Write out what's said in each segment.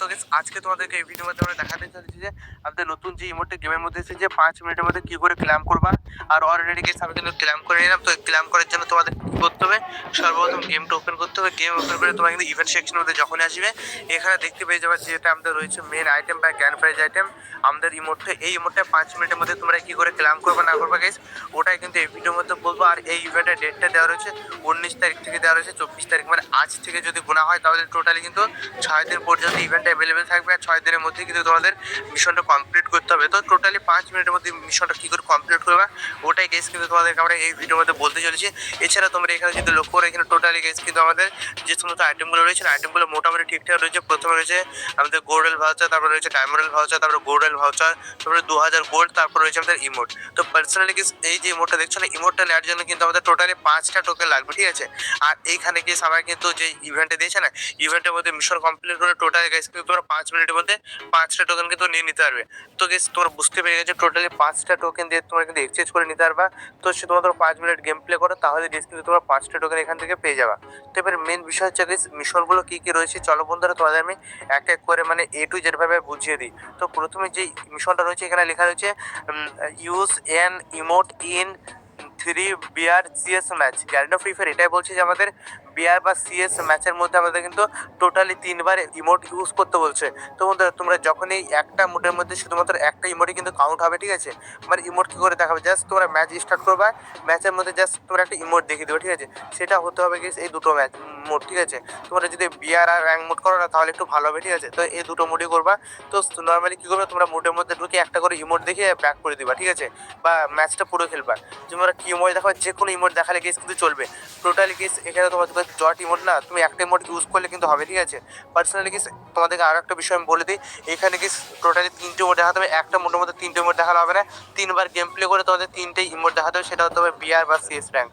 Guys আজকে তোমাদেরকে এই ভিডিওর মধ্যে আমরা দেখাতে চলেছি যে আমাদের নতুন যে ইমোটটা গেমের মধ্যে এসেছে যে 5 মিনিটের মধ্যে কি করে ক্লেম করবা। আর অলরেডি গাইস আমি কিন্তু ক্লেম করে নিলাম। তো ক্লেম করার জন্য তোমাদের কি করতে হবে, সর্বপ্রথম গেমটা ওপেন করতে হবে। গেম ওপেন করে তোমরা কিন্তু ইভেন্ট সেকশনের মধ্যে যখন আসবে এখানে দেখতে পেয়ে যাবে যেটা আমাদের রয়েছে মেন আইটেম বা গ্র্যান্ড প্রাইজ আইটেম আমাদের ইমোটটা। এই ইমোটটা 5 মিনিটের মধ্যে তোমরা কি করে ক্লেম করবে না করবে গাইস ওটাই কিন্তু এই ভিডিওর মধ্যে বলবো। আর এই ইভেন্টের ডেটটা দেওয়া রয়েছে 19 তারিখ থেকে দেওয়া রয়েছে 24 তারিখ, মানে আজ থেকে যদি গোনা হয় তাহলে টোটালি কিন্তু 6 দিন পর্যন্ত ইভেন্ট অ্যাভেলেবেল থাকবে। আর 6 দিনের মধ্যে কিন্তু তোমাদের মিশনটা কমপ্লিট করতে হবে। তো টোটালি 5 মিনিটের মধ্যে মিশনটা কী করে কমপ্লিট করবে ওটাই গেস কিন্তু তোমাদেরকে আমরা এই ভিডিওর মধ্যে বলতে চলেছি। এছাড়া তোমরা এখানে যদি লক্ষ্য করে এখানে টোটালি গেস কিন্তু আমাদের যে সমস্ত আইটেমগুলো রয়েছে আইটেমগুলো মোটামুটি ঠিকঠাক রয়েছে। প্রথমে রয়েছে আমাদের গোল্ডেল ভাউচার, তারপর রয়েছে ডায়মন্ডেল ভাউচার, তারপরে গোল্ডেল ভাউচার, তারপরে 2000 গোল্ড, তারপর রয়েছে আমাদের ইমোট। তো পার্সোনালি গেস এই যে ইমোটটা দেখছো না, ইমোটটা নেওয়ার জন্য কিন্তু আমাদের টোটালি 5টা টোকেন লাগবে, ঠিক আছে। আর এইখানে গেস আমরা কিন্তু যে ইভেন্টে দিয়েছে না, ইভেন্টের মধ্যে মিশন কমপ্লিট করে টোটালি গেস কিন্তু তোমরা 5 মিনিটের মধ্যে 5টা টোকেন কিন্তু নিয়ে নিতে পারবে। তো গেস তোমরা বুঝতে পেরে গেছো টোটালি 5টা টোকেন দিয়ে তোমরা কিন্তু এক্সচেঞ্জ করে নিতে পারবা। তো সে তোমাদের 5 মিনিট গেম প্লে করো তাহলে গেস কিন্তু তোমরা 5টা টোকেন এখান থেকে পেয়ে যাবা। তো এবার মেন বিষয় হচ্ছে গেস মিশনগুলো কী কী রয়েছে চলো বন্ধুরা তোমাদের আমি এক এক করে মানে এ টু জেড ভাবে বুঝিয়ে দিই। তো প্রথমে যে মিশনটা রয়েছে এখানে লেখা রয়েছে use an emote in 3 BR CS match. Garena free fire এটাই বলছে যে আমাদের বিয়ার বা সিএস ম্যাচের মধ্যে আমাদের কিন্তু টোটালি 3বার ইমোট ইউজ করতে বলছে। তো বন্ধুরা তোমরা যখনই একটা মোডের মধ্যে শুধুমাত্র একটা ইমোটই কিন্তু কাউন্ট হবে, ঠিক আছে। মানে ইমোট কী করে দেখাবে, জাস্ট তোমরা ম্যাচ স্টার্ট করবা, ম্যাচের মধ্যে জাস্ট তোমরা একটা ইমোট দেখিয়ে দেবে, ঠিক আছে। সেটা হতে হবে কি এই দুটো ম্যাচ মোড, ঠিক আছে। তোমরা যদি বিয়ার আর র্যাঙ্ক মোড করো না তাহলে একটু ভালো হবে, ঠিক আছে। তো এই দুটো মোডই করবা। তো নর্মালি কী করবে, তোমরা মোডের মধ্যে ঢুকে একটা করে ইমোট দেখিয়ে ব্যাক করে দিবা, ঠিক আছে। বা ম্যাচটা পুরো খেলবা। তোমরা কি ইমোট দেখো, যে কোনো ইমোট দেখালে গেস কিন্তু চলবে। টোটালি গেস এখানে তোমার জট ইমোট না, তুমি একটা ইমোট ইউজ করলে কিন্তু হবে, ঠিক আছে। পার্সোনালি গেস তোমাদেরকে আরও একটা বিষয় আমি বলে দিই, এখানে গেস টোটালি 3টে ইমোট দেখাতে হবে। একটা মোটের মধ্যে 3টে ইমোট দেখানো হবে না, 3বার গেম প্লে করে তোমাদের 3টেই ইমোট দেখাতে হবে। সেটা হতে হবে বিআর বা সিএস র্যাঙ্ক।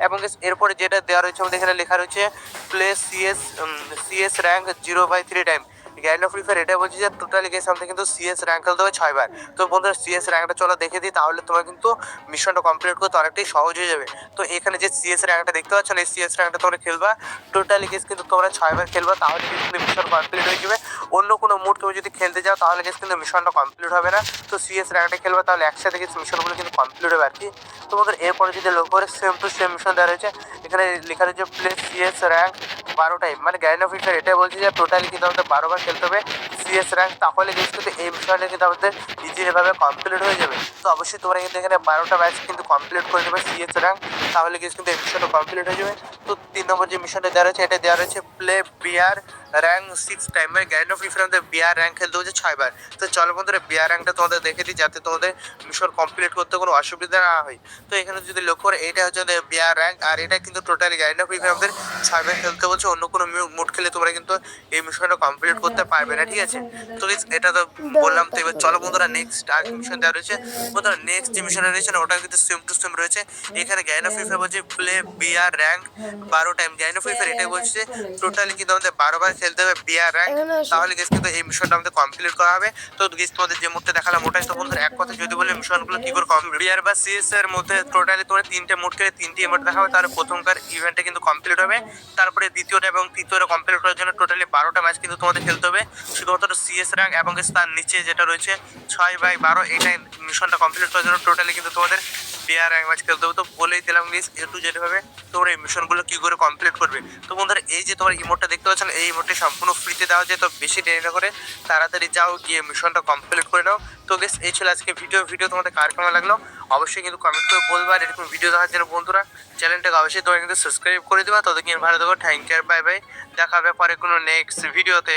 এবং গেস এরপরে যেটা দেওয়া রয়েছে আমাদের এখানে লেখা রয়েছে play CS rank 0/3 time. Garena free fire এটা বলছি যে টোটালি গেস আমাদের কিন্তু সিএস র্যাঙ্ক খেলতে হবে 6বার। তো বন্ধুরা সিএস র্যাঙ্কটা চলো দেখে দিই, তাহলে তোমার কিন্তু মিশনটা কমপ্লিট করতে অনেকটাই সহজ হয়ে যাবে। তো এখানে যে সিএস র্যাঙ্কটা দেখতে পাচ্ছ না, এই সিএস র্যাঙ্কটা তোমরা খেলবা। টোটালি গেস কিন্তু তোমরা 6বার খেলবা, তাহলে কিন্তু মিশন কমপ্লিট হয়ে যাবে। অন্য কোনো মুড তুমি যদি খেলতে যাও তাহলে গেস কিন্তু মিশনটা কমপ্লিট হবে না। তো সিএস র্যাঙ্কটা খেলবা, তাহলে একসাথে গেস মিশনগুলো কিন্তু কমপ্লিট হবে আর কি। তোমাদের এরপরে যদি লক্ষ্য করে সেম টু সেম মিশন দেওয়া রয়েছে, এখানে লেখা রয়েছে প্লে সিএস র্যাঙ্ক 12 টাইম। মানে গ্যারিনো ফ্রি ফায়ার এটা বলছে যে টোটালি কিন্তু আমাদের 12বার খেলতে হবে সিএস র্যাঙ্ক, তাহলে গেস কিন্তু এই মিশনটা কিন্তু আমাদের ইজিভাবে কমপ্লিট হয়ে যাবে। তো অবশ্যই তোমরা কিন্তু এখানে 12টা ম্যাচ কিন্তু কমপ্লিট করে দেবে সিএস র্যাঙ্ক, তাহলে গেস কিন্তু এই মিশনটা কমপ্লিট হয়ে যাবে। তো 3 নম্বর যে মিশনটা দেওয়া রয়েছে এটা দেওয়া রয়েছে প্লে বিআর র্যাঙ্ক 6 টাইম। মানে গ্যারিনো ফ্রি ফায়ার আমাদের বিআর র্যাঙ্ক খেলতে হচ্ছে 6বার। তো চলো বন্ধুরা বিআর র্যাঙ্কটা তোমাদের দেখে দিই যাতে তোমাদের মিশন কমপ্লিট করতে কোনো অসুবিধা না হয়। তো এখানে যদি লক্ষ্য করে এইটা হচ্ছে আমাদের বিআর র্যাঙ্ক, আর এটা কিন্তু টোটালি গ্যারিনো ফ্রি ফায়ার আমাদের 6বার খেলতে বলছে। অন্য কোনো মুড খেলে তোমরা কিন্তু এই মিশনটা কমপ্লিট করতে পারবে না, ঠিক আছে। তো এটা তো বললাম। তো এবার চলো বন্ধুরা নেক্সট আর মিশন দেওয়া রয়েছে। বন্ধুরা নেক্সট যে মিশন রয়েছে না ওটা কিন্তু সেম টু সেম রয়েছে। এখানে গ্যারিনো ফ্রি ফায়ার বলছে play BR rank 12 time. Garena free fire এটাই বলছে টোটালি কিন্তু আমাদের 12বার খেলতে হবে বিআর র্যাঙ্ক, তাহলে গেস কিন্তু এই মিশনটা আমাদের কমপ্লিট করা হবে। তো গেস তোমাদের যে মুডটা দেখালাম ওটাই। তো বন্ধুরা এক কথা যদি বলে মিশনগুলো কি করে বিআর বা সিএস এর মধ্যে টোটালি তোমরা 3টে মুড খেলে 3টি ইমোট দেখাবে, তাহলে প্রথমকার ইভেন্টটা কিন্তু কমপ্লিট হবে। তারপরে দ্বিতীয়টা এবং তৃতীয়টা কমপ্লিট করার জন্য টোটালি 12টা ম্যাচ কিন্তু তোমাদের খেলতে হবে শুধুমাত্র সিএস র্যাঙ্ক। এবং তার নিচে যেটা রয়েছে 6/12 এটাই মিশনটা কমপ্লিট করার জন্য টোটালি কিন্তু তোমাদের বিআর র্যাঙ্ক ম্যাচ খেলতে হবে। তো বলেই দিলাম গেস এ টু জেড ভাবে তোমরা এই মিশনগুলো কী করে কমপ্লিট করবে। তো বন্ধুরা এই যে তোমার ইমোটটা দেখতে পাচ্ছেন এই ইমোটটি সম্পূর্ণ ফ্রিতে দেওয়া যায়। তো বেশি দেরি না করে তাড়াতাড়ি যাও গিয়ে মিশনটা কমপ্লিট করে নাও। তো গেস এই ছিল আজকে ভিডিও তোমাদের কার কেমন লাগলো অবশ্যই কিন্তু কমেন্ট করে বলবো। আর এরকম ভিডিও দেখার জন্য বন্ধুরা চ্যানেলটাকে অবশ্যই তোমরা কিন্তু সাবস্ক্রাইব করে দেবা। ততক্ষণ ভালো থাকো, থ্যাংক ইউ, বাই বাই। দেখা হবে পরে কোনো নেক্সট ভিডিওতে।